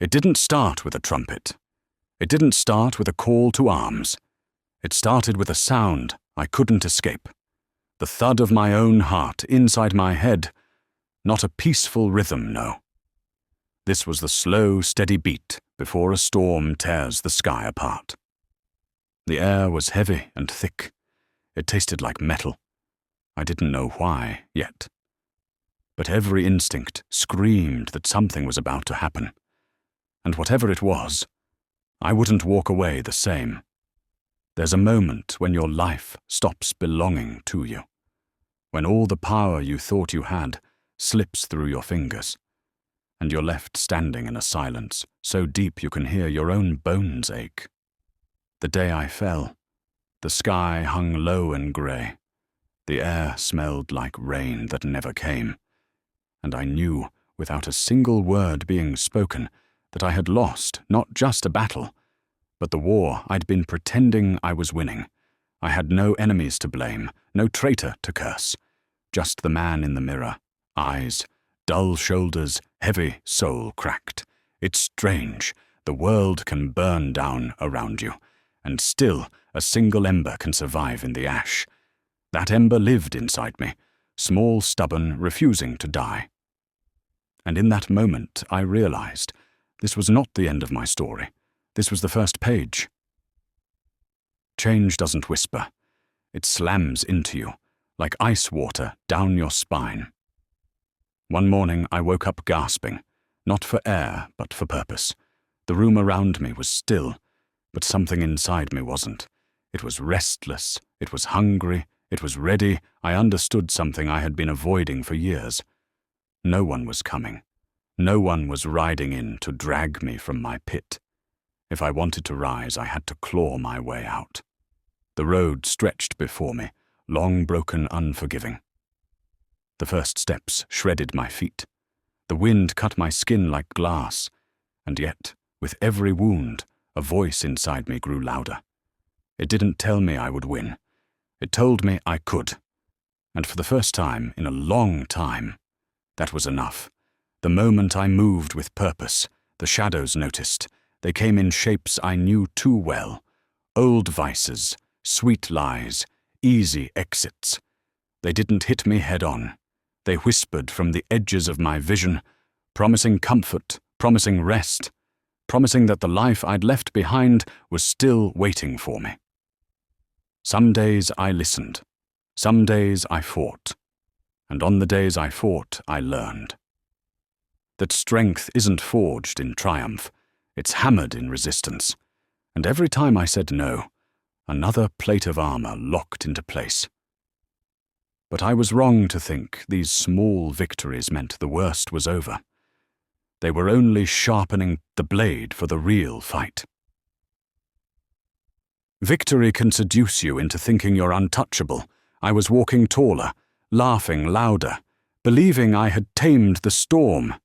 It didn't start with a trumpet. It didn't start with a call to arms. It started with a sound I couldn't escape. The thud of my own heart inside my head. Not a peaceful rhythm, no. This was the slow, steady beat before a storm tears the sky apart. The air was heavy and thick. It tasted like metal. I didn't know why yet. But every instinct screamed that something was about to happen. And whatever it was, I wouldn't walk away the same. There's a moment when your life stops belonging to you, when all the power you thought you had slips through your fingers, and you're left standing in a silence so deep you can hear your own bones ache. The day I fell, the sky hung low and grey. The air smelled like rain that never came, and I knew, without a single word being spoken, that I had lost not just a battle, but the war I'd been pretending I was winning. I had no enemies to blame, no traitor to curse, just the man in the mirror, eyes, dull shoulders, heavy soul cracked. It's strange, the world can burn down around you, and still a single ember can survive in the ash. That ember lived inside me, small, stubborn, refusing to die. And in that moment I realized this was not the end of my story. This was the first page. Change doesn't whisper. It slams into you, like ice water down your spine. One morning I woke up gasping, not for air, but for purpose. The room around me was still, but something inside me wasn't. It was restless, it was hungry, it was ready. I understood something I had been avoiding for years. No one was coming. No one was riding in to drag me from my pit. If I wanted to rise, I had to claw my way out. The road stretched before me, long broken, unforgiving. The first steps shredded my feet. The wind cut my skin like glass, and yet, with every wound, a voice inside me grew louder. It didn't tell me I would win. It told me I could. And for the first time in a long time, that was enough. The moment I moved with purpose, the shadows noticed. They came in shapes I knew too well. Old vices, sweet lies, easy exits. They didn't hit me head on. They whispered from the edges of my vision, promising comfort, promising rest, promising that the life I'd left behind was still waiting for me. Some days I listened. Some days I fought. And on the days I fought, I learned that strength isn't forged in triumph. It's hammered in resistance. And every time I said no, another plate of armor locked into place. But I was wrong to think these small victories meant the worst was over. They were only sharpening the blade for the real fight. Victory can seduce you into thinking you're untouchable. I was walking taller, laughing louder, believing I had tamed the storm.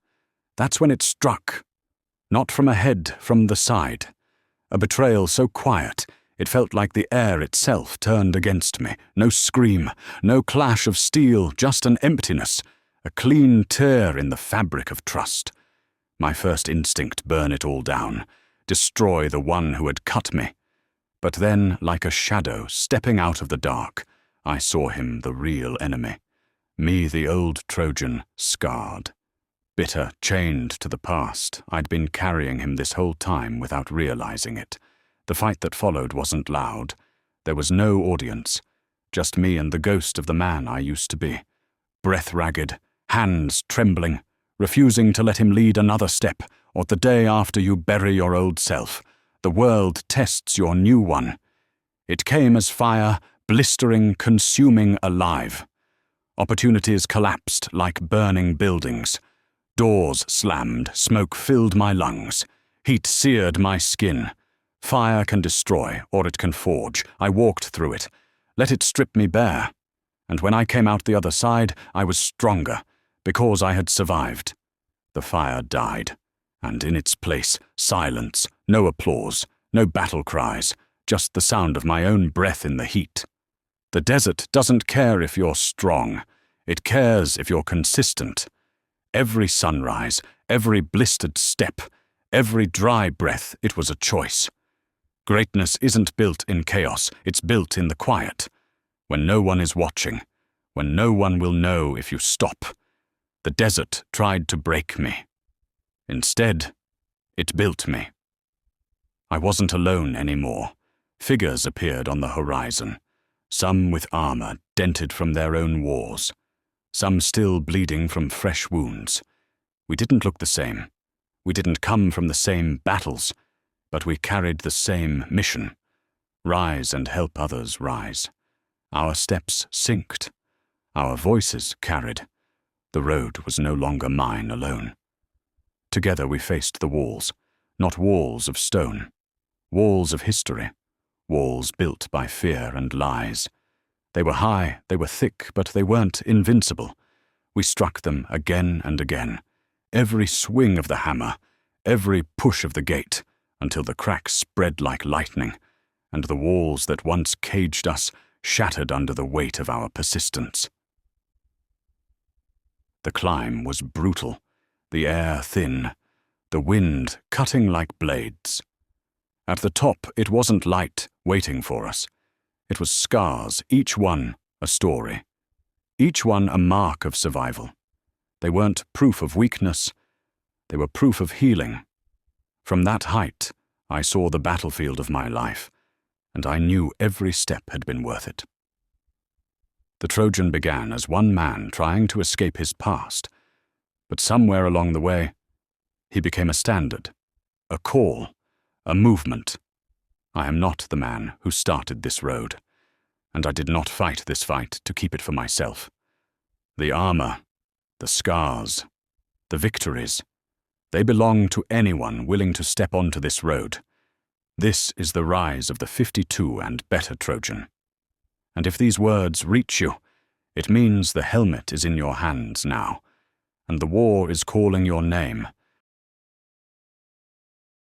That's when it struck. Not from ahead, from the side. A betrayal so quiet, it felt like the air itself turned against me. No scream, no clash of steel, just an emptiness, a clean tear in the fabric of trust. My first instinct, burn it all down, destroy the one who had cut me. But then, like a shadow stepping out of the dark, I saw him, the real enemy. Me, the old Trojan, scarred. Bitter, chained to the past, I'd been carrying him this whole time without realizing it. The fight that followed wasn't loud. There was no audience, just me and the ghost of the man I used to be. Breath ragged, hands trembling, refusing to let him lead another step, or the day after you bury your old self, the world tests your new one. It came as fire, blistering, consuming, alive. Opportunities collapsed like burning buildings. Doors slammed, smoke filled my lungs. Heat seared my skin. Fire can destroy, or it can forge. I walked through it. Let it strip me bare. And when I came out the other side, I was stronger, because I had survived. The fire died, and in its place, silence, no applause, no battle cries, just the sound of my own breath in the heat. The desert doesn't care if you're strong. It cares if you're consistent. Every sunrise, every blistered step, Every dry breath, it was a choice. Greatness isn't built in chaos, it's built in the quiet. When no one is watching, when no one will know if you stop. The desert tried to break me. Instead, it built me. I wasn't alone anymore. Figures appeared on the horizon, some with armor dented from their own wars, some still bleeding from fresh wounds. We didn't look the same. We didn't come from the same battles, but we carried the same mission. Rise and help others rise. Our steps synced. Our voices carried. The road was no longer mine alone. Together we faced the walls, not walls of stone, walls of history, walls built by fear and lies. They were high, they were thick, but they weren't invincible. We struck them again and again, every swing of the hammer, every push of the gate, until the cracks spread like lightning, and the walls that once caged us shattered under the weight of our persistence. The climb was brutal, the air thin, the wind cutting like blades. At the top, it wasn't light waiting for us. It was scars, each one a story, each one a mark of survival. They weren't proof of weakness, they were proof of healing. From that height, I saw the battlefield of my life, and I knew every step had been worth it. The Trojan began as one man trying to escape his past, but somewhere along the way, he became a standard, a call, a movement. I am not the man who started this road, and I did not fight this fight to keep it for myself. The armor, the scars, the victories, they belong to anyone willing to step onto this road. This is the rise of the 52 and Better Trojan. And if these words reach you, it means the helmet is in your hands now, and the war is calling your name.